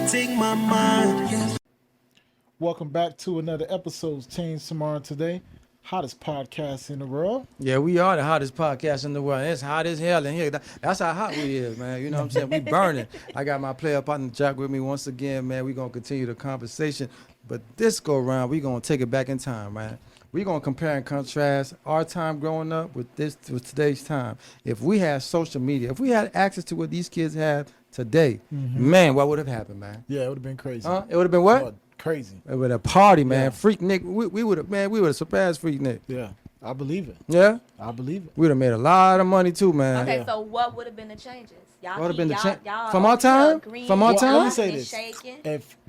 take my mind. Welcome back to another episode of Change Tomorrow Today, hottest podcast in the world. Yeah, we are the hottest podcast in the world. It's hot as hell in here. That's how hot we is, man. You know what I'm saying? We burning. I got my player partner Jack with me once again, man. We gonna continue the conversation, but this go around, we gonna take it back in time, man. We gonna compare and contrast our time growing up with today's time. If we had social media, if we had access to what these kids have today, man, what would have happened, man? Yeah, it would have been crazy. It would have been what? Oh, crazy. It would have party, man. Yeah. Freak Nick, we would have surpassed Freak Nick. Yeah, I believe it. Yeah, I believe it. we'd have made a lot of money too, man. Okay, Yeah. so what would have been the changes? Y'all What would've been the y'all from our over here time? agreeing, From our Well, time? let me say and this. shaking.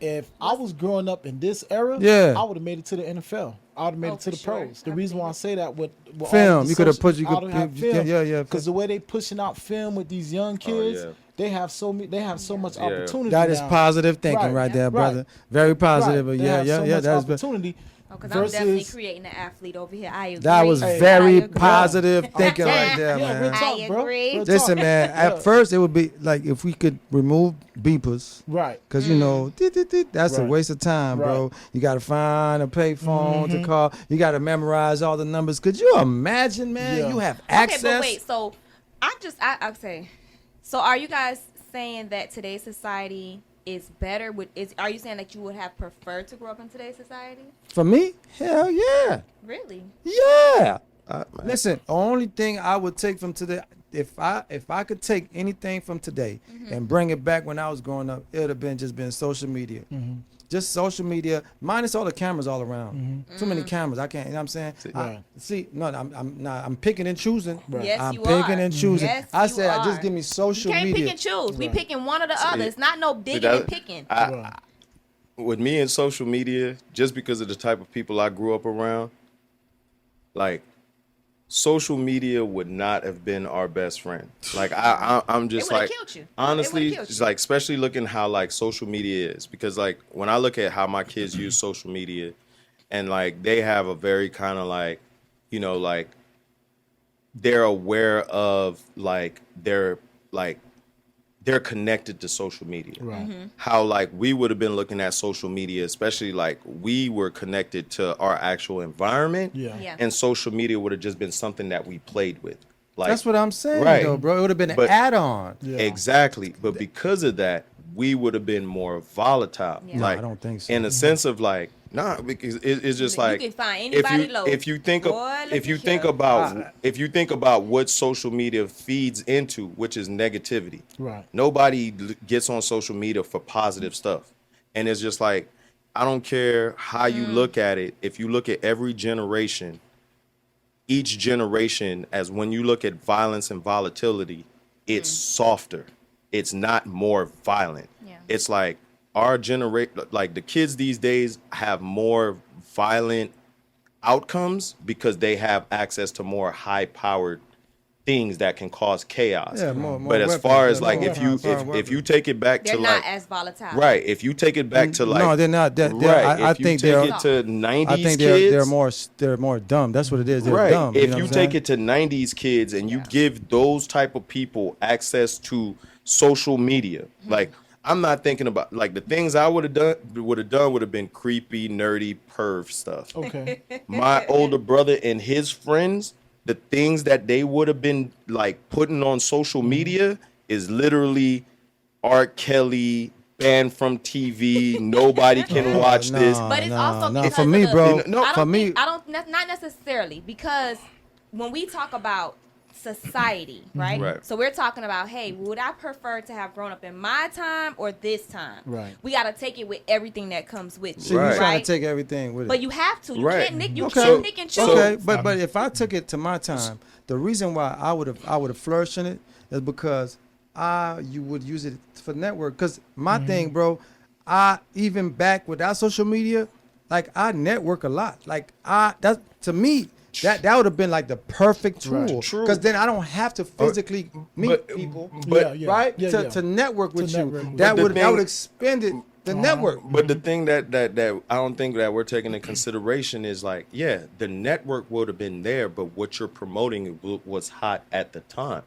If I was growing up in this era, Yeah. I would have made it to the NFL. I would have made Oh, it to the for sure. pros. The I reason why I believe say that with all Film. of the You could have social- put- you I could- would have yeah, film. yeah. Because the way they pushing out film with these young kids, yeah. they have so much opportunity. That is now. positive thinking Right, right there, right. brother. Very positive. Right. But They yeah, have yeah, so yeah. much That's opportunity. Because I'm definitely versus creating an athlete over here. I agree. that was Hey, I very agree. positive thinking right yeah, there, real man. talk, I bro. agree. Real Listen, talk. man. Yeah. At first, it would be like if we could remove beepers. Right. Cause you know, that's a Right. waste of time, bro. Right. You gotta find a payphone to call. You gotta memorize all the numbers. Could you imagine, man? Yeah. You have Okay, access. but wait. So I say. So are you guys saying that today's society is better? Are you saying that you would have preferred to grow up in today's society? For me, hell yeah. Really? Yeah. Listen, the only thing I would take from today, if I could take anything from today and bring it back when I was growing up, it would have been social media. Just social media, minus all the cameras all around. Too many cameras. I can't. You know what I'm saying? I'm picking and choosing. Yes, I'm you picking are. and choosing. Yes, I you said, are. just give me You social can't media. pick and choose. We Right. picking one or the other. It's not no digging that- and picking. With me and social media, just because of the type of people I grew up around, like social media would not have been our best friend. Like I'm just It would've like killed you. It honestly, would've killed just you. like especially looking how like social media is, because like when I look at how my kids use social media, and like they have a very kind of like, you know, like they're aware of like they're connected to social media. Right. How like we would have been looking at social media, especially like we were connected to our actual environment. Yeah. Yeah. And social media would have just been something that we played with. Like That's what I'm saying, Right. though, bro. It would have been an But- add-on. Yeah. Exactly. But because of that, we would have been more volatile. Yeah. Like No, I don't think so. in a sense of like, nah, because it's just You like can find if anybody you low. if you think of, Boy, look if you at think you. about what social media feeds into, which is negativity. Right. Nobody gets on social media for positive stuff. And it's just like, I don't care how you look at it. If you look at every generation, each generation, as when you look at violence and volatility, it's softer. It's not more violent. Yeah. It's like our generation, like the kids these days have more violent outcomes because they have access to more high-powered things that can cause chaos. Yeah, more but as weapons, far as yeah, like more if you weapons. if you take it back They're to not like as volatile. right, if you take it back to like no, they're not. They're, right, I if you think take they're. it to 90s I think kids, they're more dumb. That's what it is. They're right. dumb. If know you what I'm take saying? it to 90s kids and you give those type of people access to social media, like I'm not thinking about like the things I would have done would have been creepy, nerdy, perv stuff. Okay. My older brother and his friends, the things that they would have been like putting on social media is literally R. Kelly, banned from TV. Nobody can watch this. But it's also no, because for me, of the, bro. No, I don't for me, think, I don't not necessarily, because when we talk about society, right? Right. So we're talking about, hey, would I prefer to have grown up in my time or this time? Right. We got to take it with everything that comes with so it, Right. you're trying right? to take everything with it. But you have to. You Right. can't nick. You Okay. can't nick and choose. Okay, but if I took it to my time, the reason why I would have flourished in it is because you would use it for network. Because my thing, bro, I even back without social media, like I network a lot. Like that to me. That would have been like the perfect tool, True. because then I don't have to physically meet but- people, but- right? Yeah, to, yeah. to network with network you. with That you. would But the that would thing- expand it, the network. But the thing that I don't think that we're taking into consideration is like, yeah, the network would have been there, but what you're promoting was hot at the time.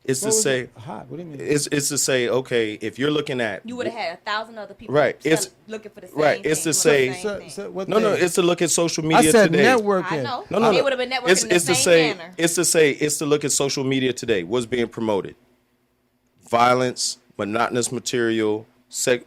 It's What to was say it? Hot. What do you mean? it's to say, okay, if you're looking at You would have had 1,000 other people Right, it's- looking for the same right, thing. it's to doing the say- same So, thing. so what no, thing? it's to look at social I media said today. networking. I know. No, They would have been networking in the it's to same say manner. it's to look at social media today. What's being promoted? Violence, monotonous material,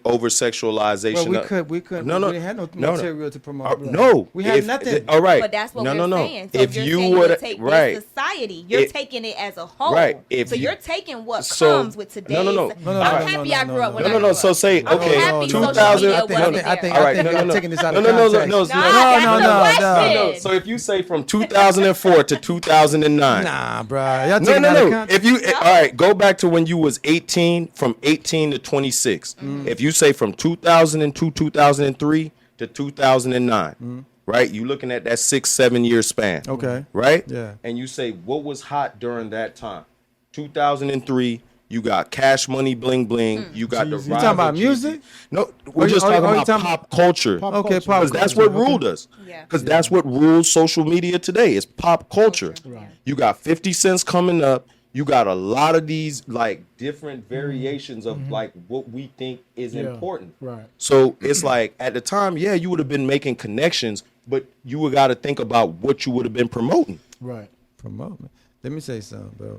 over sexualization. Well, we couldn't. No, no, we didn't have no no, no. material to promote. No, we had if- nothing. All right, But that's what no, we're no, no. saying. So If you're you saying you would would take right, this society, you're It- taking it as a whole. Right, if So you- you're taking what so- comes with today's. no, no, no. No, no, I'm no, happy no, I no, grew up no, when no, I no, grew no. up. So say I'm okay, happy social 2000. media I wasn't think there. All right, y'all taking this out of no, context. no. Nah, that's no, the no, question. No, no. So if you say from 2004 to 2009. Nah, bro. Y'all No, taking no, out of no. context. If you all right, go back to when you was 18, from 18 to 26. If you say from 2002, 2003 to 2009, right? You looking at that 6-7 year span. Okay. Right? Yeah. And you say what was hot during that time? 2003. You got Cash Money Bling Bling. You got the Jeezy. You rise talking about of Jeezy. music? No, we're Or you- just or talking you about talking- pop culture. Pop Okay, culture. pop Because that's culture, what ruled okay. us. Yeah. Because that's what rules social media today. Is pop culture. Right. You got 50 cents coming up. You got a lot of these like different variations of like what we think is Yeah. important. Right. So it's like at the time, yeah, you would have been making connections, but you would got to think about what you would have been promoting. Right. Promote, man. Let me say something, bro.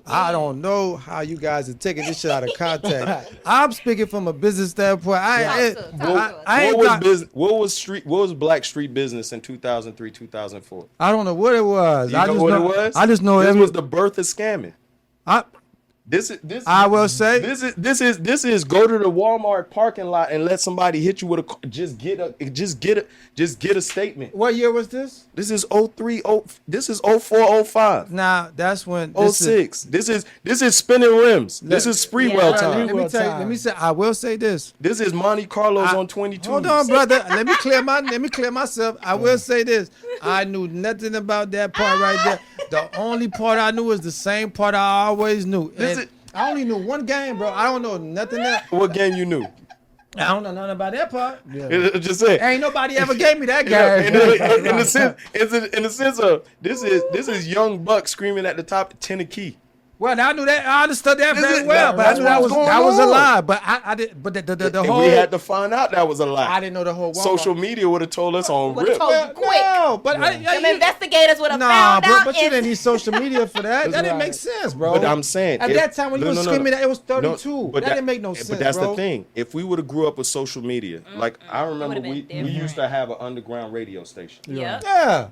I don't know how you guys are taking this shit out of context. I'm speaking from a business standpoint. I ain't got. What was Black Street Business in 2003, 2004? I don't know what it was. You know what it was? I just know this every. was the birth of scamming. I will say This is go to the Walmart parking lot and let somebody hit you with a just get a statement. What year was this? This is 03 this is 04 05 Nah, that's when. 06. This is spinning rims. This is Spreewell Yeah. time. Let me tell you. Let me say. I will say this. This is Monte Carlos on 22. Hold on, brother. Let me clear myself. I will say this. I knew nothing about that part right there. The only part I knew is the same part I always knew. This And I only knew one game, bro. I don't know nothing else. What game you knew? I don't know nothing about that part. Just say. Ain't nobody ever gave me that You know, game. in the sense of this is young Buck screaming at the top Tennessee. Well, I knew that. I understood that This very is- well, but that's I knew what's going that was a on. lie. But I did. But the And whole. we had to find out that was a lie. I didn't know the whole Walmart. Social media would have told us on Would've rip. told you quick. No, but Them investigators would have Nah, found bro, out. but you and- didn't need social media for that. That didn't right. make sense, bro. But I'm saying at if- that time when you no, was no, no, screaming no. that it was No, 32. but that didn't make no sense, But that's bro. the thing. If we would have grew up with social media, like I remember would've been we different. used to have an underground radio station. Yep. Yeah.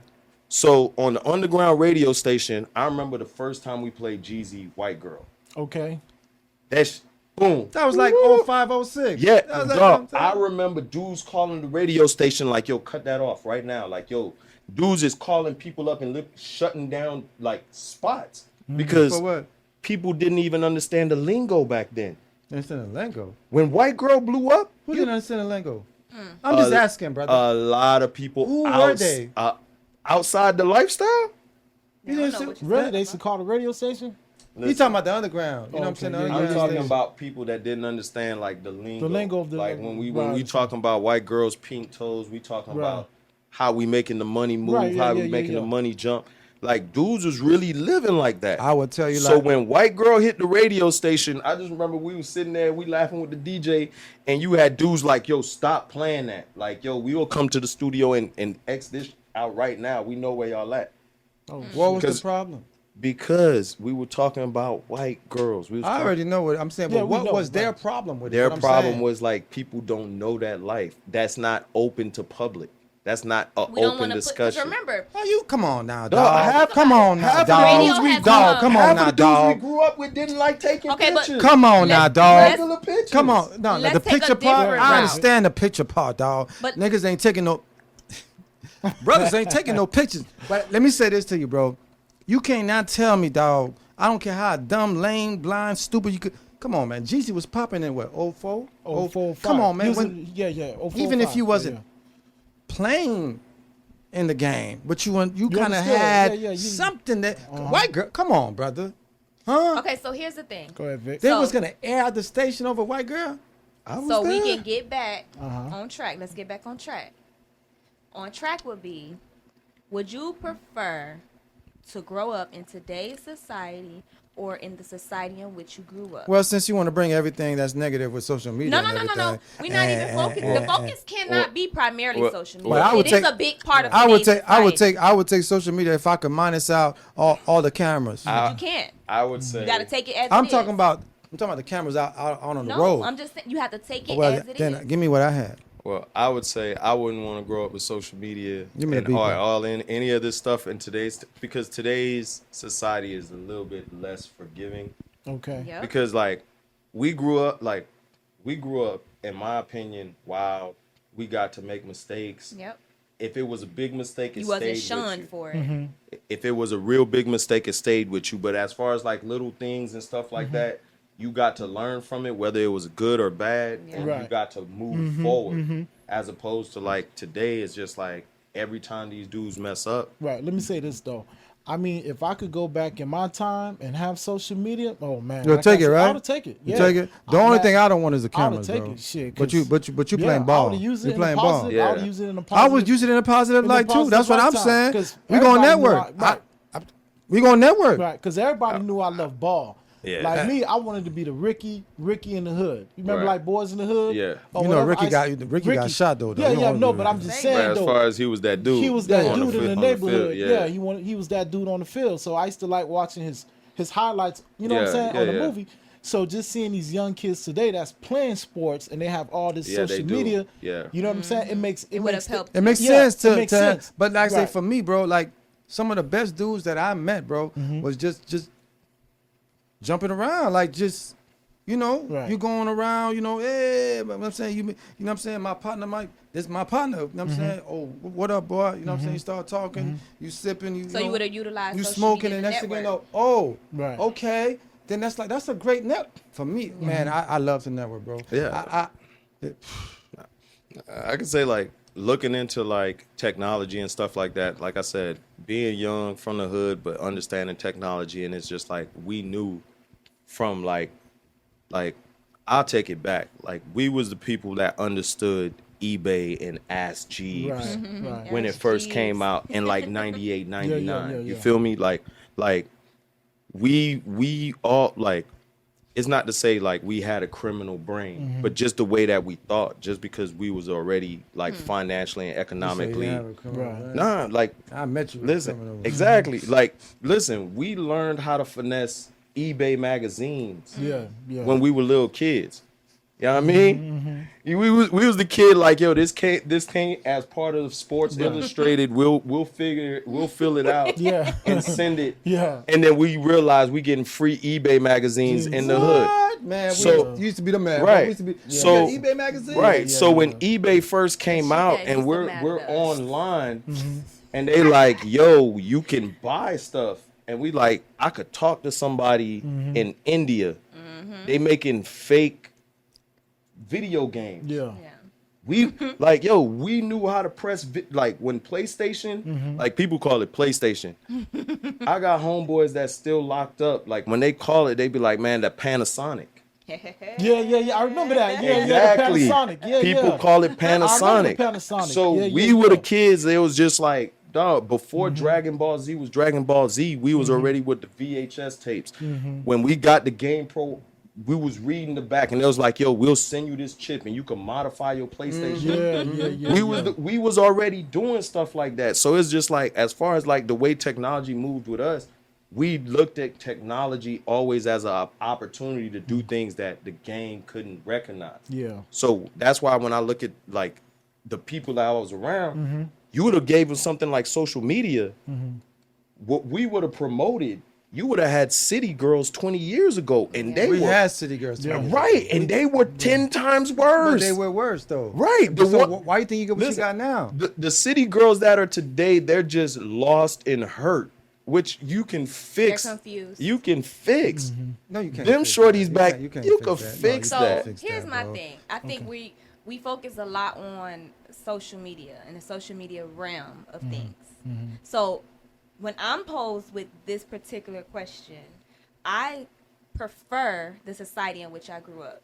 So on the underground radio station, I remember the first time we played Jeezy White Girl. Okay. That's boom. That was like Woo. 05, 06. Yeah, That was like, dog. you know what I'm I remember dudes calling the radio station like, "Yo, cut that off right now." Like, "Yo, dudes is calling people up and shutting down like spots because For what? people didn't even understand the lingo back then. They understand the lingo. When White Girl blew up, Who didn't understand the lingo? I'm just asking, brother. a lot of people Who were they? outside the lifestyle. You I don't didn't know see- what you Really? said. They used to call the radio station? You talking about the underground? You know what I'm Okay, saying? The yeah, I'm underground talking station. about people that didn't understand like the lingo. The lingo of the- like when we right. talking about white girls, pink toes, we talking Right. about how we making the money move, Right, yeah, how yeah, we yeah, making yeah. the money jump. Like dudes was really living like that. I would tell you So like. when White Girl hit the radio station, I just remember we was sitting there, we laughing with the DJ, and you had dudes like, "Yo, stop playing that. Like, yo, we will come to the studio and X this out right now. We know where y'all at." Oh, What was the because- problem? Because we were talking about white girls. We was I talking- already know what I'm saying, Yeah, but we what know, was their right. problem with it? Their What I'm problem saying. was like people don't know that life. That's not open to public. That's not an We don't open want to put. discussion. Remember, Oh, you come on now, Dog, dog. Come on now, half the dog. dudes we grew Dog, up- come Half on of now, the dudes we dog. grew up with didn't like taking Okay, but- pictures. Come on now, Let's- dog. Regular pictures. Come on, no, Let's the take a picture part. different I route. understand the picture part, dog. But- Niggas ain't taking no. Brothers ain't taking no pictures. But let me say this to you, bro. You can't not tell me, dog. I don't care how dumb, lame, blind, stupid you could. Come on, man. Jeezy was popping in what? 04? 04, Come on, He man. was When- in- yeah, yeah. 04, even if 05, you wasn't yeah. playing in the game, but you kind of understood. had Yeah, yeah, you- something that white girl. Come on, brother. Huh? okay, so here's the thing. Go ahead, Vic. They So- was gonna air out the station over white girl. I was So we there. can get back Uh-huh. on track. Let's get back on track. On track would be, would you prefer to grow up in today's society or in the society in which you grew up? Well, since you want to bring everything that's negative with social media, No. and everything, We're not even focused. The focus cannot be primarily social media. Well, I would It is take- a big part of I would today's take, I would society. take, I would take social media if I could minus out all the cameras. You can't. I would say You got to take it as I'm it talking is. about the cameras out on the No, road. I'm just saying you have to take it Well, as it then is. give me what I had. Well, I would say I wouldn't want to grow up with social media Give me the and beat, all, man. all in any of this stuff in because today's society is a little bit less forgiving. Okay. Yep. Because like we grew up in my opinion, while we got to make mistakes. Yep. If it was a big mistake, it You stayed wasn't with shunned you. for it. If it was a real big mistake, it stayed with you. But as far as like little things and stuff like that, you got to learn from it, whether it was good or bad, and you Right. got to move forward. As opposed to like today, it's just like every time these dudes mess up. Right. Let me say this though. I mean, if I could go back in my time and have social media, oh man, You'll like take I it, said, right? I would take it. You Yeah. take it. The I'm only not- thing I don't want is the I would cameras, take bro. it. Shit, But you 'cause- you yeah, playing I ball. would use it You in a playing ball. positive- I would use it in a I positive. would use it in a positive in a light too. positive That's what I'm lifetime, saying. 'cause We gonna everybody knew network. right. We gonna network. Right, because everybody knew I loved ball. Yeah. Like me, I wanted to be the Ricky in the hood. You remember Right. like Boys in the Hood? Yeah. Or You know, whatever. Ricky got shot, though. Yeah, You don't yeah, wanna no, do but that. I'm just But saying But as though. far as he was that dude, He was that on dude in the field, neighborhood. yeah. Yeah, he was that dude on the field. So I used to like watching his highlights. You know what I'm Yeah, saying yeah, on the yeah. movie. So just seeing these young kids today that's playing sports and they have all this Yeah, they social do. media. Yeah. You know what I'm saying? It makes it would makes have helped. It makes Yeah, sense it to, makes to sense. but like I say Right. for me, bro, like some of the best dudes that I met, bro, was just jumping around, like just Right. you going around, hey, but I'm saying you know what I'm saying, my partner this is my partner, you know what I'm saying? Oh, what up, boy? You know what I'm saying? You start talking, you sipping, So you would have utilized you social smoking, media and to next thing you network. know, oh, Right. okay, then that's a great net for me, man. I love to network, bro. Yeah. I could say like looking into like technology and stuff like that. Like I said, being young from the hood, but understanding technology, and it's just like we knew from like I'll take it back. Like we was the people that understood eBay and Ask Jeeves Right, right. when it Ask first Jeeves. came out in like 98, 99. yeah, You yeah. feel me? Like we all like, it's not to say like we had a criminal brain, but just the way that we thought, just because we was already like financially and economically. Right. Nah, like I met you. with a listen, criminal. exactly. Like listen, we learned how to finesse eBay magazines Yeah, yeah. when we were little kids. You know what I mean? We was the kid like, yo, this thing as part of Sports Illustrated, we'll fill it out Yeah. and send it. Yeah. And then we realize we getting free eBay magazines in the hood. What? Man, So- we used to be the man. Right. We used to be, So- you got eBay magazine. Right. Yeah, So yeah, when yeah. eBay first came That out shit and used to we're matter to us. online and they like, yo, you can buy stuff. And we like, I could talk to somebody in India. They making fake video games. Yeah. Yeah. We like, yo, we knew how to press like when PlayStation, like people call it PlayStation. I got homeboys that still locked up. Like when they call it, they be like, man, that Panasonic. Yeah. I remember that. Yeah, Exactly. yeah. The Panasonic. Yeah, People yeah. call it I remember Panasonic. the Panasonic. So Yeah, we yeah, were the yeah. kids. It was just like, dog, before Dragon Ball Z was Dragon Ball Z, we was already with the VHS tapes. When we got the Game Pro, we was reading the back and it was like, yo, we'll send you this chip and you can modify your PlayStation. Yeah. We was already doing stuff like that. So it's just like, as far as like the way technology moved with us, we looked at technology always as an opportunity to do things that the game couldn't recognize. Yeah. So that's why when I look at like the people that I was around, you would have gave them something like social media. What we would have promoted, you would have had City Girls 20 years ago, and they We were had city girls. Yeah. right, and they were 10 times worse. But they were worse though. Right. The So one- why you think you get what Listen, you got now? the city girls that are today, they're just lost and hurt, which you can fix. They're confused. You can fix. No, you can't. Them fix shorties that. back, can't you fix could that. No, fix you So that. can't fix here's that, my bro. thing. I think we focus a lot on social media and the social media realm of things. So when I'm posed with this particular question, I prefer the society in which I grew up.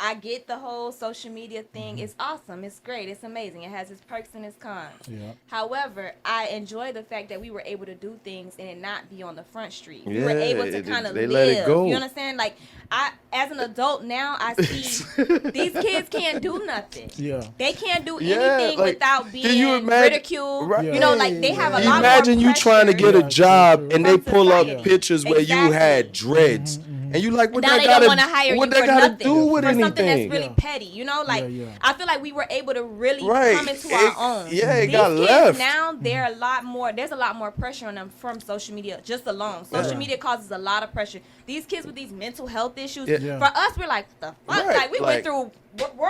I get the whole social media thing. It's awesome. It's great. It's amazing. It has its perks and its cons. Yeah. However, I enjoy the fact that we were able to do things and it not be on the front street. We were Yeah, able to kind of they live. let it go. You understand? Like, I, as an adult now, I see these kids can't do nothing. Yeah. They can't do Yeah, anything like, without can being you imagine- ridiculed. Right. You know, like they have a lot more Imagine you trying to get pressure. a job Yeah, and they from pull up society. pictures where you had Exactly. dreads, and you like, what Now that they don't want to gotta, hire what you that for gotta nothing, do with for something anything? that's really Yeah. petty. You know, like Yeah. I feel like we were able to really Right. come into It- our own. yeah, it These got kids left. now, they're a lot more. There's a lot more pressure on them from social media just alone. Social Right. media causes a lot of pressure. These kids with these mental health issues. Yeah. For us, we're like, the fuck, Right, like we like- went through World War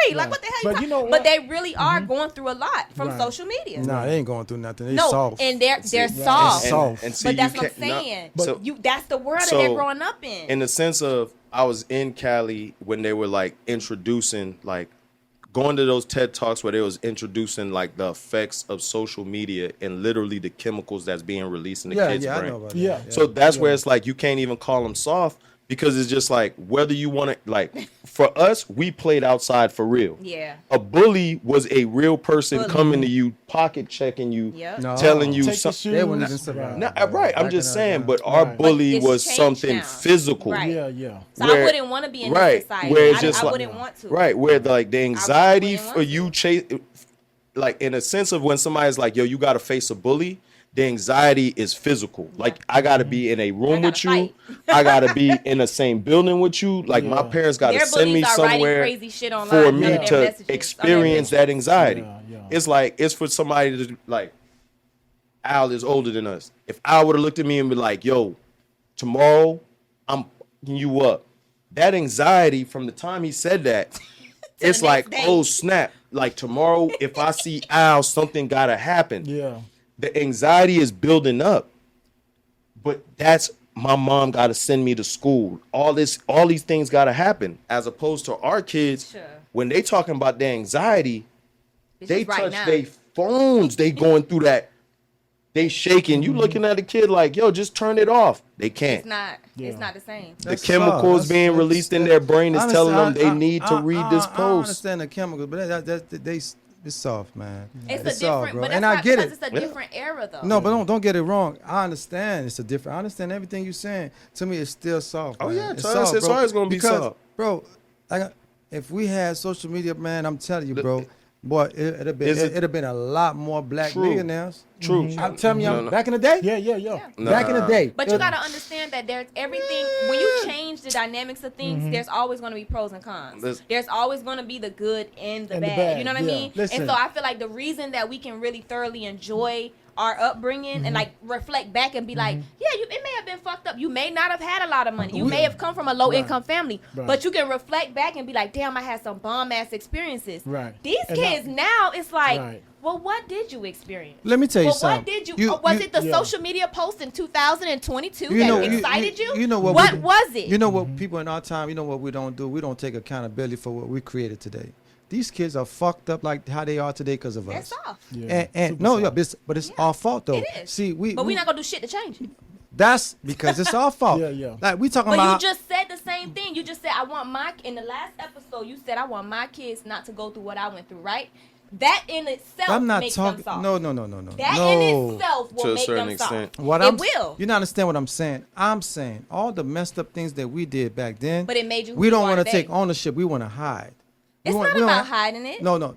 III. Like Right. what the hell? But You you know talking- what? But they really are going through a lot from Right. social media. Nah, they ain't going through nothing. They No, soft. and they're See, soft. and- soft. And see, But you that's what I'm can't- no, saying. so- That's the world that so, they're growing up in. in the sense of, I was in Cali when they were like introducing, like going to those TED Talks where they was introducing like the effects of social media and literally the chemicals that's being released in the yeah, kids' yeah, I brain. know about that. Yeah. So that's where Yeah. it's like you can't even call them soft, because it's just like, whether you want to, like, for us, we played outside for real. Yeah. A bully was a real person Bully. coming to you, pocket checking you, Yep. No. telling you Take your something. They wouldn't shoes. even survive. No, Back right. I'm in just the saying, day. but our Right. bully But it's was changed something now. physical. Right. Yeah, yeah. So Where- I wouldn't want to be in right, this society. where it's just I like- wouldn't want to. Right, where like the anxiety wouldn't for want you to. chase, like in a sense of when somebody's like, yo, you got to face a bully. The anxiety is physical. Like, I got to be in a room I with gotta you. I got to be in the same building with you. Like, my Yeah. parents got to Their send me bullies are writing somewhere crazy shit online, for none me of their to messages, experience on their that anxiety. Yeah, yeah. It's like, it's for somebody to, like, Al is older than us. If Al would have looked at me and be like, yo, tomorrow I'm fucking you up. That anxiety from the time he said that, it's the like, next day. oh snap. Like, tomorrow, if I see Al, something gotta happen. Yeah. The anxiety is building up. But that's, my mom gotta send me to school. All these things gotta happen. As opposed to our kids, Sure. when they talking about their anxiety, It's they just right touch now. their phones. They going through that. They shaking. You looking at a kid like, yo, just turn it off. They can't. It's not. Yeah. It's not the same. The That's chemicals soft. being released in their brain is I telling them understand- they need to read this I post. understand the chemicals, but it's soft, man. It's a soft, different, bro. but that's And I not get because it. it's a different era though. No, but don't get it wrong. I understand it's a different. I understand everything you're saying. To me, it's still soft. Oh, man. yeah, it's to us, it's bro. always gonna be Because, soft. bro. Like, if we had social media, man, I'm telling you, bro. Boy, it'd have been a lot more black True. millionaires. True. I'm telling you, No, no. back in the day. Yeah, yeah, yeah. Back in the day. But you gotta understand that there's everything. When you change the dynamics of things, there's always going to be pros and cons. There's always going to be the good and the And the bad. bad, You know what yeah. I mean? Listen. And so I feel like the reason that we can really thoroughly enjoy our upbringing and like reflect back and be like, yeah, it may have been fucked up. You may not have had a lot of money. You may have come from a low income family, Right. but you can reflect back and be like, damn, I had some bomb ass experiences. Right. These And kids now, it's like, Right. well, what did you experience? Let me tell you Well, something. what did you? Was it the yeah. social media post in 2022 You know- that you- excited you? you know what What we- was it? You know what people in our time, you know what we don't do? We don't take accountability for what we created today. These kids are fucked up like how they are today because of They're us. soft. Yeah. And Super no, soft. yeah, but it's our fault though. It is. See, But we're not gonna do shit to change it. that's because it's our fault. Yeah, yeah. Like we talking But about. you just said the same thing. You just said I want in the last episode. You said I want my kids not to go through what I went through. Right? That in itself I'm not makes talking. them soft. No. That no. in itself will To a make certain them extent. soft. What it I'm, will. You don't understand what I'm saying? I'm saying all the messed up things that we did back then. But it made you who We you don't are want to today. take ownership. We want to hide. It's we not don't- about hiding it. No.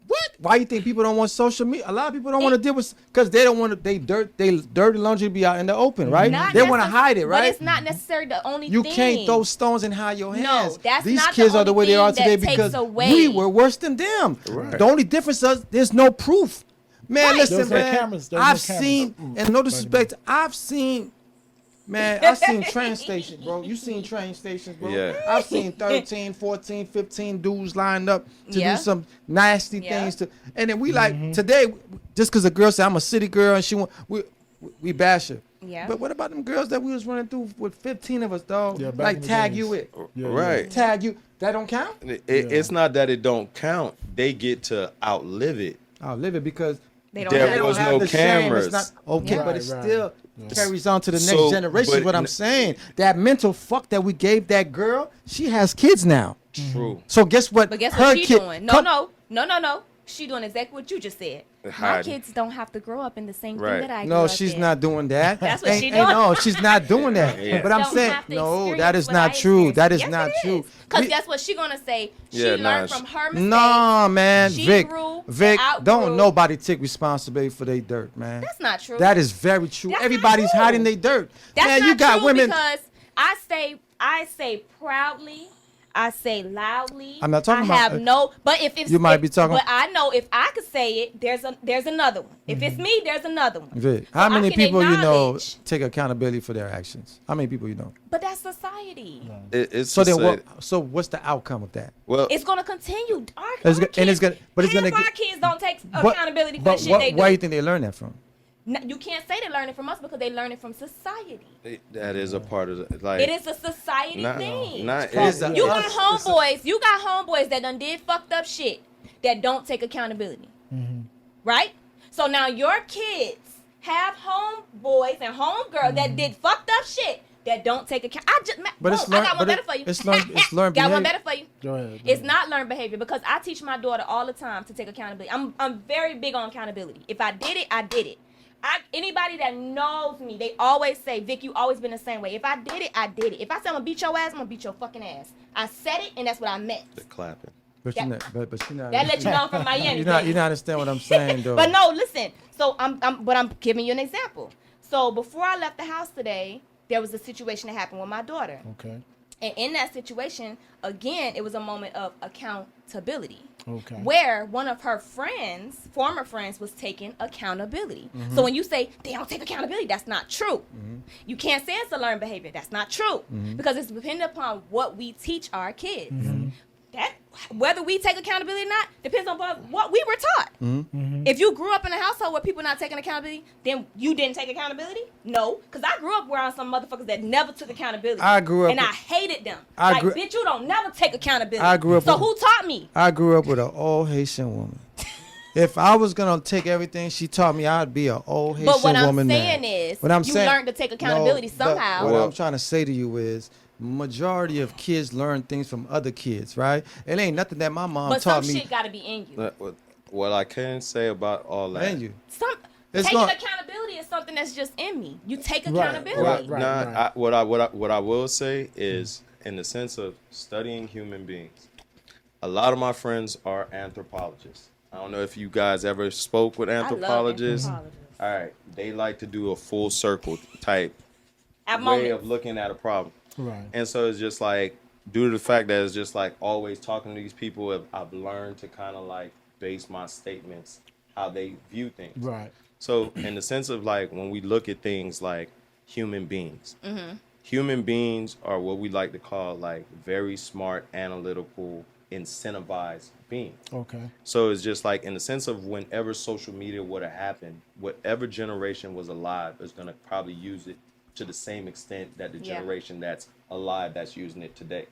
What? Why you think people don't want social media? A lot of people don't want to deal with because they don't want to. They dirty laundry be out in the open, right? Not They want to necess- hide it, But right? it's not necessarily the only You thing. can't throw stones and hide your hands. that's These not the kids are the only way they are thing today that takes because away. we were worse than them. Right. The only difference is there's no proof. Man, Right. listen, There's no man. cameras. There's no I've cameras. seen, and no disrespect, I've seen train stations, bro. You seen train stations, bro. Yeah. I've seen 13, 14, 15 dudes lined up to Yeah. do some nasty Yeah. things to, and then we like today, just because a girl said I'm a city girl and she want, we bash her. Yeah. But what about them girls that we was running through with 15 of us, dog? Yeah, back Like in the tag days. you with, Yeah, Right. tag you. That don't count. It's not that it don't count. They get to outlive it. I'll live it because They don't There have they don't was have no the shame. It's cameras. not okay, Yeah. but it Right, still right. carries on to the next So, generation. Is but what I'm n- saying. That mental fuck that we gave that girl, she has kids now. True. So guess what? But guess her what she kid, doing? come- No. She doing exactly what you just said. My Hiding. kids don't have to grow up in the same Right. thing that I grew No, up she's in. not doing that. That's what Ain't- she ain't- doing. No, she's not doing that. Yeah. But I'm Don't saying, have to no, experience that is what not I true. experienced. That is Yes, not it true. Because We- guess what she gonna say? She Yeah, nah, learned she- from her mistakes. No, man, She Vic, grew, Vic, outgrew. don't nobody take responsibility for their dirt, man. That's not true. That is very true. That's not Everybody's true. hiding their dirt. That's man, not you got true women. because I say proudly. I say loudly. I'm not talking I about- have no, but if it's You might be talking- But I know if I could say it, there's another one. If it's me, there's another one. Vic, So how I many can people you know acknowledge. take accountability for their actions? How many people you know? But that's society. It's So to then, say- what? So what's the outcome of that? Well, It's gonna continue. Our It's go- kids, and it's gonna- but it's half gonna our get- kids don't take But- accountability for but the shit what- they do. why do you think they learn that from? You can't say they learn it from us because they learn it from society. that is a part of the, like. It is a society not, thing. Not, It is a- You got It's- homeboys. You got homeboys that done did fucked up shit that don't take accountability. Right? So now your kids have homeboys and homegirls that did fucked up shit that don't take account. But it's I learn- got one but better for you. it's learned Got one behavior. better for you. Go ahead. It's not learned behavior because I teach my daughter all the time to take accountability. I'm very big on accountability. If I did it, I did it. Anybody that knows me, they always say, Vic, you always been the same way. If I did it, I did it. If I say I'm gonna beat your ass, I'm gonna beat your fucking ass. I said it, and that's what I meant. the clapping. But That- she not. But she not. That let you know I'm from Miami. You not. You not understand what I'm saying, though. But no, listen. So but I'm giving you an example. So before I left the house today, there was a situation that happened with my daughter. Okay. And in that situation, again, it was a moment of accountability. Okay. Where one of her friends, former friends, was taking accountability. So when you say they don't take accountability, that's not true. You can't say it's a learned behavior. That's not true. Because it's dependent upon what we teach our kids. That whether we take accountability or not depends on what we were taught. If you grew up in a household where people not taking accountability, then you didn't take accountability? No, because I grew up around some motherfuckers that never took accountability. I grew up and with- I hated them. I Like, grew- bitch, you don't never take accountability. I grew up So with- who taught me? I grew up with an old Haitian woman. If I was gonna take everything she taught me, I'd be an old Haitian But what I'm woman. saying man. is, What I'm you saying- learned to take accountability No, but somehow. What Well- I'm trying to say to you is, majority of kids learn things from other kids, right? It ain't nothing that my mom But some taught me. shit got to be in you. What I can say about all that. And you. Taking gonna- accountability is something that's just in me. You take Right, accountability. right. Nah, what I will say is, in the sense of studying human beings, a lot of my friends are anthropologists. I don't know if you guys ever spoke with anthropologists. anthropologists. All right, they like to do a full circle type At way moments. of looking at a problem. Right. And so it's just like, due to the fact that it's just like always talking to these people, I've learned to kind of like base my statements how they view things. Right. So in the sense of like when we look at things like human beings, human beings are what we like to call like very smart, analytical, incentivized beings. Okay. So it's just like in the sense of whenever social media would have happened, whatever generation was alive is going to probably use it to the same extent that the Yeah. generation that's alive that's using it today.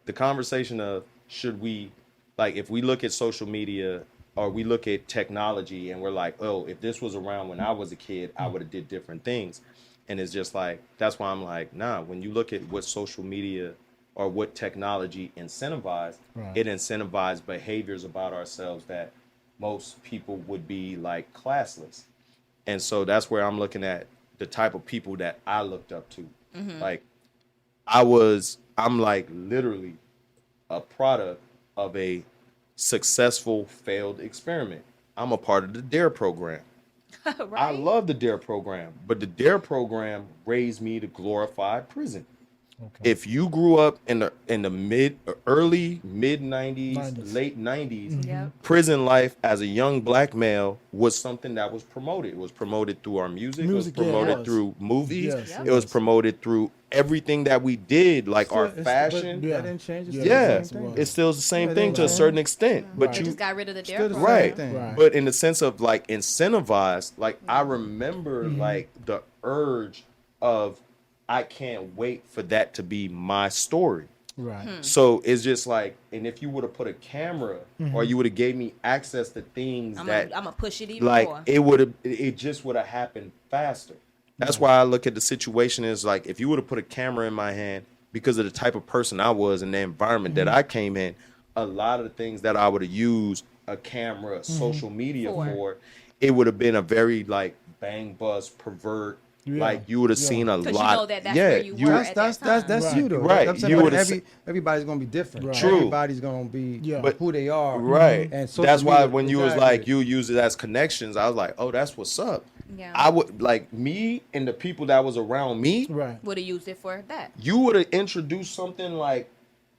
The conversation of should we, like if we look at social media or we look at technology and we're like, oh, if this was around when I was a kid, I would have did different things. And it's just like, that's why I'm like, nah, when you look at what social media or what technology incentivized, Right. it incentivized behaviors about ourselves that most people would be like classless. And so that's where I'm looking at the type of people that I looked up to. Like I'm like literally a product of a successful failed experiment. I'm a part of the DARE program. I Right? love the DARE program, but the DARE program raised me to glorify prison. Okay. If you grew up in the early mid 90s, 90s. late 90s, Yep. prison life as a young black male was something that was promoted. It was promoted through our music. Music, it was yeah, it promoted was. through movies. Yes, Yep. It was promoted through everything that we did, like our It's- fashion. But Yeah. that didn't change. It's Yeah. still the Yeah, same thing. it's still the same Yeah, thing to a right. certain extent. But They you just got rid of the Still dare the program. right. thing. Right. But in the sense of like incentivized, like I remember like the urge of I can't wait for that to be my story. Right. So it's just like, and if you would have put a camera or you would have gave me access to things I'm that gonna push it even like more. it just would have happened faster. That's why I look at the situation as like if you would have put a camera in my hand because of the type of person I was and the environment that I came in, a lot of the things that I would have used a camera, social media for, it would have been a very like bang bust pervert. Yeah. Like you would have seen a Because lot. you know that that's where you were at That's that time. that's Right. you though. Right. I'm saying, You but would've everybody's gonna be different. Right. True. Everybody's gonna be Yeah. who they are. Right. And social that's why media- when you was exactly. like you use it as connections, I was like, oh, that's what's up. Yeah. I would like me and the people that was around me. Right. Would have used it for that. You would have introduced something like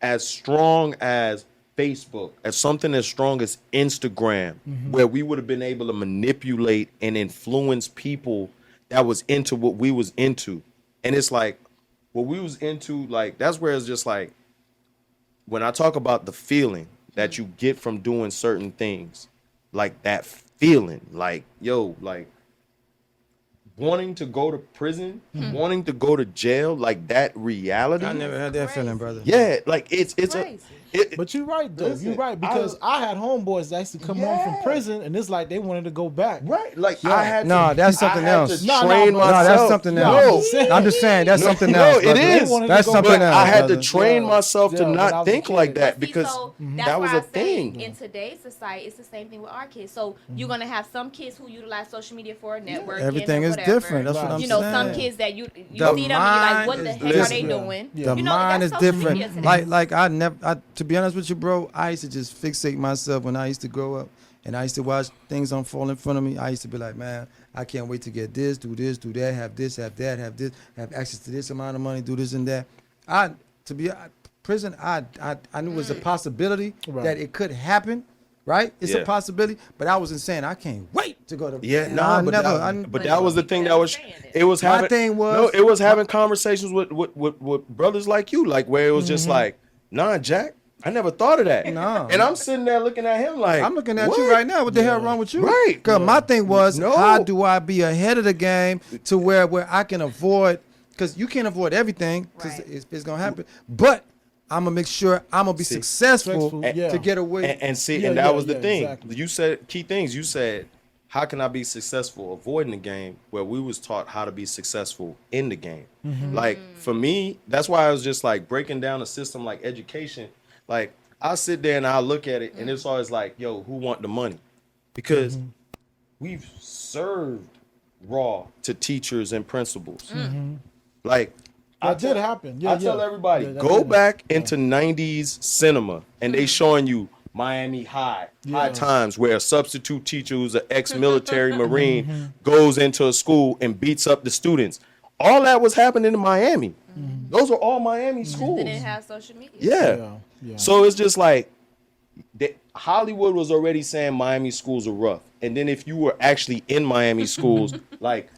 as strong as Facebook, as something as strong as Instagram, where we would have been able to manipulate and influence people that was into what we was into. And it's like what we was into, like that's where it's just like when I talk about the feeling that you get from doing certain things, like that feeling, like yo, like wanting to go to prison, wanting to go to jail, like that reality. I never had that Crazy. feeling, brother. Yeah, like it's Crazy. But you're right though. Listen, You're right because I had homeboys that used to come home from Yeah. prison, and it's like they wanted to go back. right. Like Yeah. I had No, to, that's something I had else. To No, no, train but- No, myself. that's something No, else. I'm I'm just saying that's something no, else. it brother. is. That's But something But else. I had to brother. train myself to Yeah, when I not was a think kid. like that But see, because so that's that was why a I say thing. in today's society, it's the same thing with our kids. So you're gonna have some kids who utilize social media for networking. Everything or is whatever. different. That's what I'm You know, saying. some kids that you The see them and you're like, mind what the is heck are they different. doing? Yeah. The You know, mind that's is social media different. today. Like I never. To be honest with you, bro, I used to just fixate myself when I used to grow up, and I used to watch things unfold in front of me. I used to be like, man, I can't wait to get this, do that, have this, have that, have this, have access to this amount of money, do this and that. Prison, I knew it was a possibility Right. that it could happen. Right, it's Yeah. a possibility, but I wasn't saying I can't wait to go to. Yeah, And no, I but never. that, but I, that was the thing that was it was My having. thing was- no, it was having conversations with brothers like you, like where it was just like, nah, Jack, I never thought of that. No. And I'm sitting there looking at him like, I'm looking at what? you right now. What the hell wrong with you? Right. Because my thing was, No. how do I be ahead of the game to where I can avoid? Because you can't avoid everything because Right. it's gonna happen. But I'm gonna make sure I'm gonna be successful Successful, yeah. to get away. And see, Yeah, and that yeah, was the yeah, thing. exactly. You said key things. You said, how can I be successful avoiding the game? Where we was taught how to be successful in the game. Like for me, that's why I was just like breaking down a system like education. Like I sit there and I look at it, and it's always like, yo, who want the money? Because we've served raw to teachers and principals. Like I That did happen. Yeah, I tell yeah. everybody, Yeah, that go did back into 90s cinema and they showing you Miami High Yeah. times where a substitute teacher who's an ex-military Marine goes into a school and beats up the students. All that was happening in Miami. Those are all Miami schools. They didn't have social media. Yeah. Yeah, yeah. So it's just like Hollywood was already saying Miami schools are rough. And then if you were actually in Miami schools, like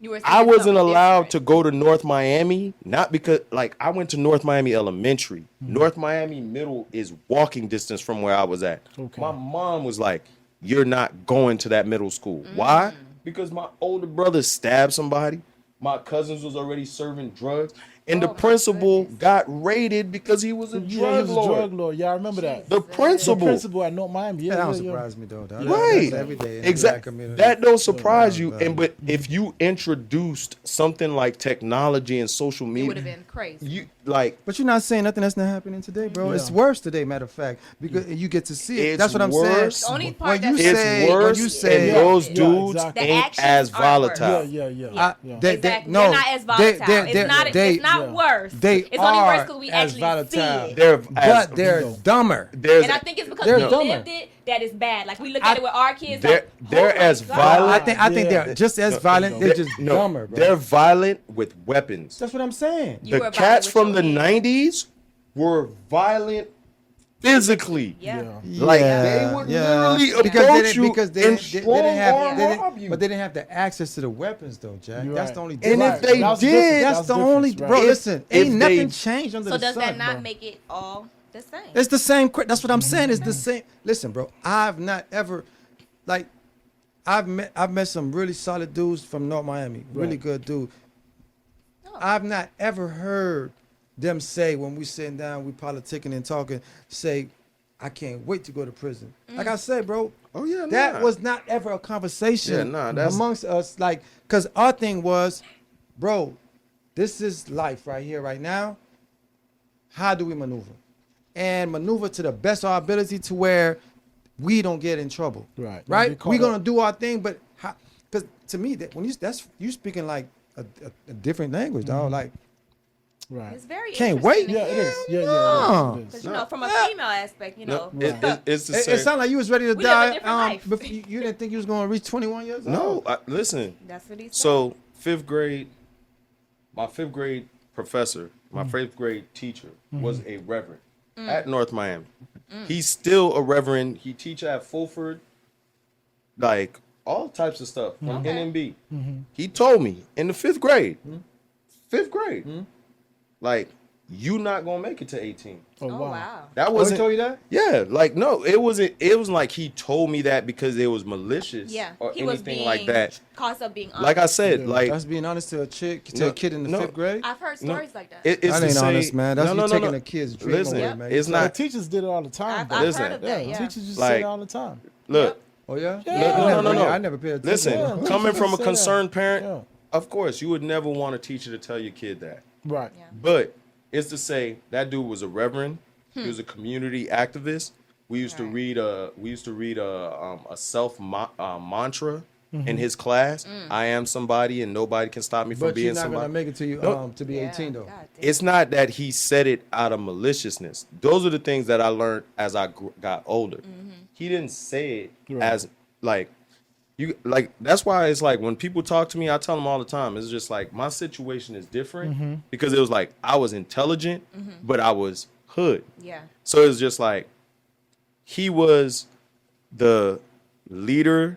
You were I seeing wasn't something allowed to different. go to North Miami, not because like I went to North Miami Elementary. North Miami Middle is walking distance from where I was at. Okay. My mom was like, "You're not going to that middle school." Why? Because my older brother stabbed somebody. My cousins was already serving drugs, and the Oh, my principal goodness. got raided because he was a Yeah, he drug was a lord. drug lord. Yeah, I remember that. The The principal. principal at North Miami. Yeah, that don't yeah, yeah. surprise me though. That- Right. That's every day in the black Exactly. community. That don't surprise you. Right. And but if you introduced something like technology and social It media, would have been crazy. you like But you're not saying nothing that's not happening today, bro. Yeah. It's worse today, matter of fact, because you get to see it. It's That's what I'm worse. saying. The only When part you that's it's say, worse, when you say, and those Yeah, dudes exactly. The ain't actions as aren't worse. Yeah, volatile. yeah, yeah. Yeah. yeah. Exactly. no, They're not as volatile. it's not. they- it's not yeah. worse. They it's only worse are because we as actually volatile. see it. They're but they're No. dumber. there's And I think it's because They're we dumber. lived it that is bad. Like we look at it with our kids. they're- like, they're oh my as God. violent. I think Yeah. they're just as violent. They're just dumber, bro. They're violent with weapons. That's what I'm saying. You were The violent cats with from your the hands. 90s were violent physically. Yeah. Like they would literally approach you because and they strong didn't have, arm they rob didn't, you. but they didn't have the access to the weapons though, Jack. You're That's right. the only And difference. if they That was did, different. That's That the was only, different, bro. right. Listen, if ain't they- nothing changed under So the does sun, that not bro. make it all the same? It's the same. That's what I'm saying. It's the same. Listen, bro. I've not ever, like, I've met some really solid dudes from North Miami. Really Right. good dude. Oh. I've not ever heard them say when we sitting down, we politicking and talking, say, "I can't wait to go to prison." Like I said, bro. Oh, yeah, that nah. was not ever a conversation Yeah, nah, that's- amongst us. Like, cause our thing was, bro, this is life right here, right now. how do we maneuver? And maneuver to the best of our ability to where we don't get in trouble. Right. Don't Right? get caught We're going to up. do our thing, but because to me, that when you speaking like a different language, dog. Like, Right. It's very Can't interesting wait. to Yeah, it hear. is. Yeah, no. it is. Because, you know, from a female aspect, you know. It's the it same. sounded like you was ready to We live a die. different life. But you didn't think you was going to reach 21 years old? No, listen. That's what he said. So fifth grade, my fifth grade professor, my fifth grade teacher was a reverend at North Miami. He's still a reverend. He teach at Fulford, like all types of stuff from NMB. He told me in the fifth grade, like you not gonna make it to 18. Oh, Oh, wow. wow. That Oh, he wasn't. told you that? Yeah, like no, it wasn't. It was like he told me that because it was malicious, Yeah. or He was anything being like that. caused of being honest. Like I said, Yeah. like That's being honest to a chick, to No, a kid in the no. 5th grade? I've heard no, stories like that. it's That to ain't say, honest, man. That's you taking a kid's dream Listen, away, man. it's The not. teachers did it all the time. I've, though. I've Listen. heard of Yeah, that, yeah. teachers just Like- say it all the time. Look, Oh, yeah? Yeah. no. I never paid attention. listen. Yeah. Coming from a Say that. concerned parent, Yeah. of course, you would never want a teacher to tell your kid that. Right. Yeah. But it's to say that dude was a reverend. He was a community activist. We used to read a self mantra in his class. I am somebody, and nobody can stop me from But being you're not somebody. going to make it to you No. to be Yeah, 18, though. God damn. It's not that he said it out of maliciousness. Those are the things that I learned as I got older. He didn't say it Right. as like you like. That's why it's like when people talk to me, I tell them all the time. It's just like my situation is different because it was like I was intelligent, but I was hood. Yeah. So it's just like he was the leader,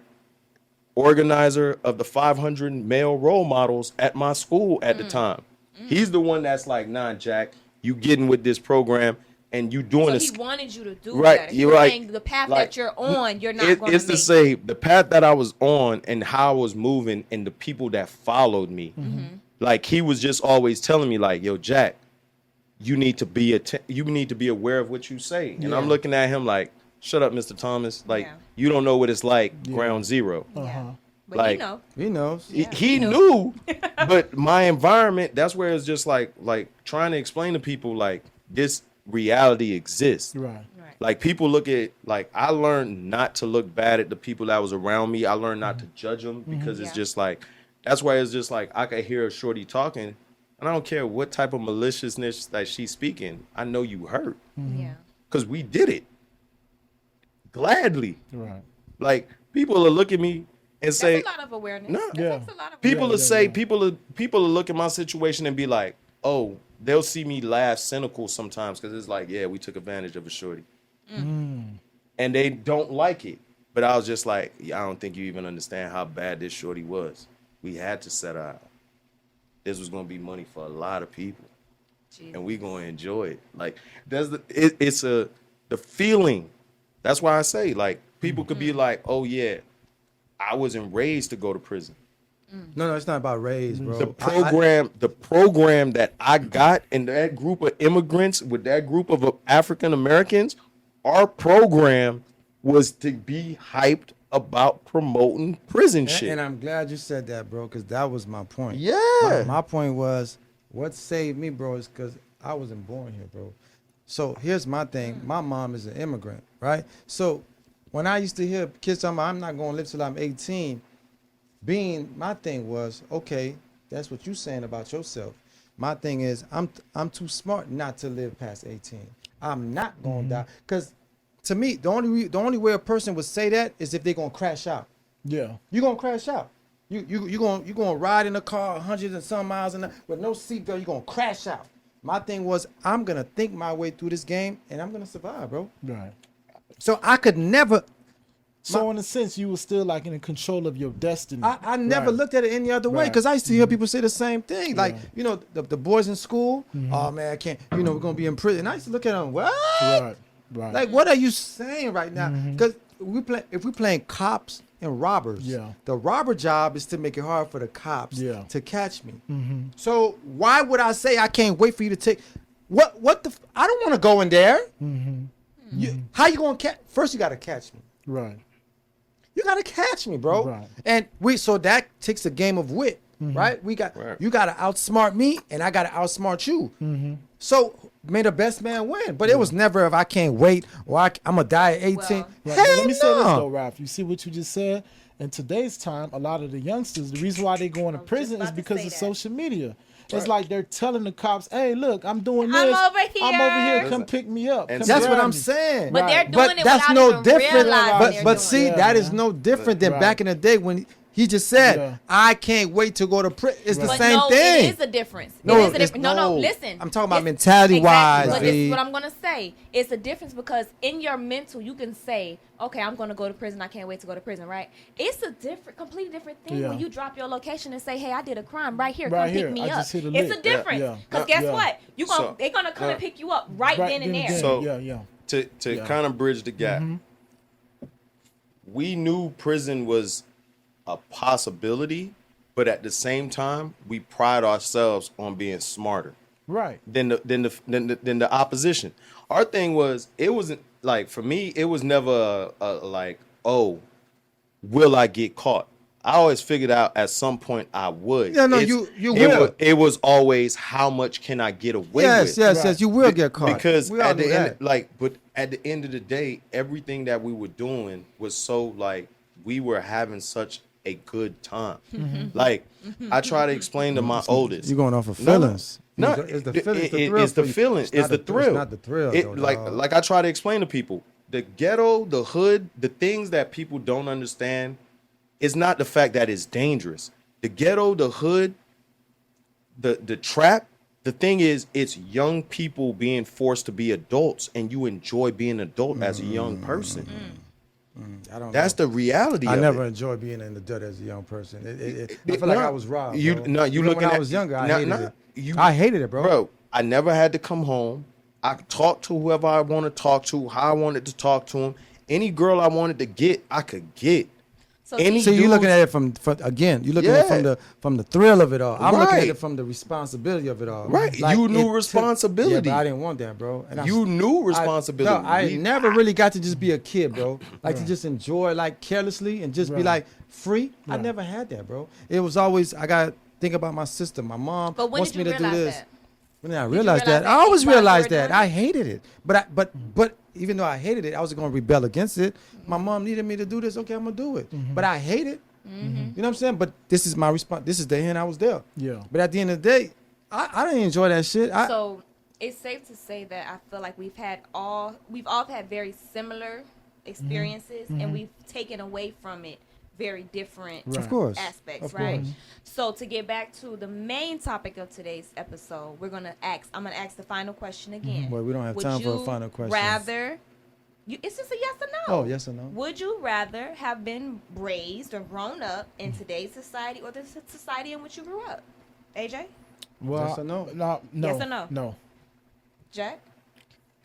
organizer of the 500 male role models at my school at the time. He's the one that's like, nah, Jack, you getting with this program and you doing So this. he wanted you to do Right, that. you're You're right. saying the path Like, that you're on, you're not It- going to it's make. to say the path that I was on and how I was moving and the people that followed me. Like he was just always telling me like, yo, Jack, you need to be aware of what you say. And I'm looking at him like, shut up, Mr. Thomas. Like Yeah. you don't know what it's like ground zero. Yeah. But Like- you know. He knows. He knew, but my environment, that's where it's just like trying to explain to people like this reality exists. Right. Right. Like people look at like I learned not to look bad at the people that was around me. I learned not to judge them because it's Yeah. just like that's why it's just like I could hear a shorty talking and I don't care what type of maliciousness that she's speaking. I know you hurt Yeah. because we did it gladly. Right. Like people will look at me and say, That's a lot of awareness. No. That Yeah. takes a lot of people will yeah, say yeah. people will look at my situation and be like, oh, they'll see me laugh cynical sometimes because it's like, yeah, we took advantage of a shorty, and they don't like it. But I was just like, yeah, I don't think you even understand how bad this shorty was. We had to set her out. This was gonna be money for a lot of people, Jesus. and we gonna enjoy it. Like it's the feeling. That's why I say like people could be like, oh yeah, I wasn't raised to go to prison. No, it's not about raise, bro. The program that I got in that group of immigrants with that group of African Americans, our program was to be hyped about promoting prison shit. And I'm glad you said that, bro, because that was my point. Yeah. My point was, what saved me, bro, is because I wasn't born here, bro. So here's my thing. My mom is an immigrant, right? So when I used to hear kids talking about, I'm not going to live till I'm 18, my thing was, okay, that's what you saying about yourself. My thing is, I'm too smart not to live past 18. I'm not going to die. Because to me, the only way a person would say that is if they're going to crash out. Yeah. You're gonna crash out. You gonna ride in a car 100 and some miles an hour with no seatbelt. You're gonna crash out. My thing was I'm gonna think my way through this game and I'm gonna survive, bro. Right. So I could never. So in a sense, you were still like in control of your destiny. I never Right. looked at it any other way Right. because I used to hear people say the same thing. Like the boys in school. Oh man, I can't. We're gonna be in prison. And I used to look at them. What? Right. Right. Like what are you saying right now? Because if we playing cops and robbers, Yeah. the robber job is to make it hard for the cops Yeah. to catch me. So why would I say I can't wait for you to take what the I don't want to go in there. How you gonna catch? First you gotta catch me. Right. You gotta catch me, bro. Right. And so that takes a game of wit, right? Right. You gotta outsmart me, and I gotta outsmart you. So may the best man win. But it was never if I can't wait or I'm going to die at 18. Well, Right, but Hell let me say this no. though, Ralph. You see what you just said? In today's time, a lot of the youngsters, the reason why they going to just prison is about to because say of that. social media. It's like they're telling the cops, "Hey, look, I'm doing I'm this. over I'm over here." here. Come pick me up." And Come That's grab what I'm me." saying. But they're Right. doing it without even realizing But- they're But doing see, Yeah, that is man. no different than Right. back in the day when he just said, Yeah. I can't wait to go to prison. It's the But same no, thing. it is a difference. No, it is a it's- difference. No, no. listen. I'm talking about It's- mentality-wise, Exactly. But this V. is what I'm gonna say. It's a difference because in your mental, you can say, "Okay, I'm gonna go to prison. I can't wait to go to prison." Right? It's a completely different thing Yeah. when you drop your location and say, "Hey, I did a crime right here. Right Come here. pick me I up." just hit a It's lick. a difference. Yeah. Because guess Yeah. what? So- They're gonna come and pick you up right then and there. So- yeah. To Yeah. kind of bridge the gap, we knew prison was a possibility, but at the same time, we pride ourselves on being smarter Right. than the opposition. Our thing was, it wasn't like, for me, it was never like, oh, will I get caught? I always figured out at some point I would. Yeah, no, It's- you it will. it was always, how much can I get away Yes, with? yes, Right. yes. You will get caught. Because we all at the knew end, that. but at the end of the day, everything that we were doing was so like, we were having such a good time. Like, I try to explain to my oldest. You're going off of No, feelings. No, It's the feelings, it- the thrill it's the for you. feeling, It's it's not the the- thrill. it's not the thrill, It, though, like dog. I try to explain to people, the ghetto, the hood, the things that people don't understand, is not the fact that it's dangerous. The ghetto, the hood, the trap. The thing is, it's young people being forced to be adults, and you enjoy being an adult as a young person. I don't That's know. the reality. I of never it. enjoyed being in the dirt as a young person. I feel like No, I was robbed. you- bro. no, you Even looking when I at- was younger, I no, hated no, it. you- I hated it, bro. Bro, I never had to come home. I talked to whoever I want to talk to, how I wanted to talk to them. Any girl I wanted to get, I could get. So Any So you're dude- looking at it from again. You're looking at it Yeah. from the thrill of it all. I'm looking at Right. it from the responsibility of it all. Right. You knew it took- responsibility. Yeah, but I didn't want that, bro. And You knew responsibility. I We- never really got to just be a kid, bro. Like to just enjoy like carelessly and just be Right. like free. I Right. never had that, bro. It was always I got to think about my sister. My mom But when wants did you me to do realize this. that? When I you realized realize that, that I always while you were realized that. doing I it? hated it, but even though I hated it, I was going to rebel against it. My mom needed me to do this. Okay, I'm gonna do it. But I hate it. You know what I'm saying? But this is my response. This is the end. I was there. Yeah. But at the end of the day, I didn't enjoy that shit. So it's safe to say that I feel like we've all had very similar experiences, and we've taken away from it very different Right. Of course. aspects, Of right? course. So to get back to the main topic of today's episode, I'm gonna ask the final question again. Well, we don't have Would time for a you final question. Rather, it's just a yes or no. Oh, yes or no? Would you rather have been raised or grown up in today's society or the society in which you grew up? AJ, Well, Yes or no? No. Yes or no? No. Jack,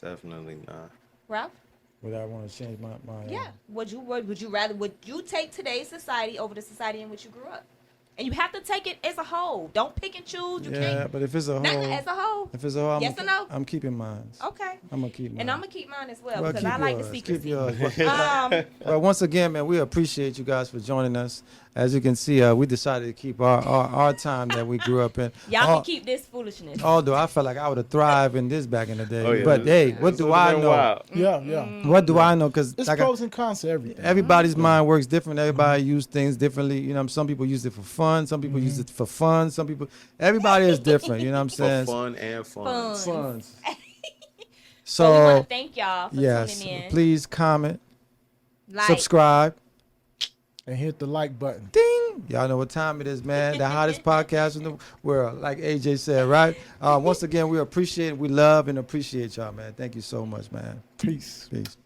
Definitely not. Ralph? Would I want to change my Yeah. Would you take today's society over the society in which you grew up? And you have to take it as a whole. Don't pick and choose. You Yeah, can't. but if it's a Not whole, as a whole. if it's a whole, Yes or no? I'm keeping mine. Okay. I'm gonna keep mine. And I'm gonna keep mine as well, Well, because keep I like the yours. secrecy. Keep yours. Um, Well, once again, man, we appreciate you guys for joining us. As you can see, we decided to keep our time that we grew up in. y'all can keep this foolishness. Although I felt like I would have thrived in this back in the day. Oh, yeah. But hey, what This do would've I been know? wild. Yeah. Yeah. What do I know? Because It's like pros and cons to everything. everybody's mind works different. Everybody use things differently. You know, some people use it for fun. Some people use it for fun. Some people, everybody is different. You know what I'm For saying? fun and fun. Fun. Funs. So we want So to thank y'all for yes, tuning in. please comment, Like, subscribe. And hit the like button. Ding! Y'all know what time it is, man. The hottest podcast in the world, like AJ said, right? Once again, we appreciate, we love and appreciate y'all, man. Thank you so much, man. Peace. Peace.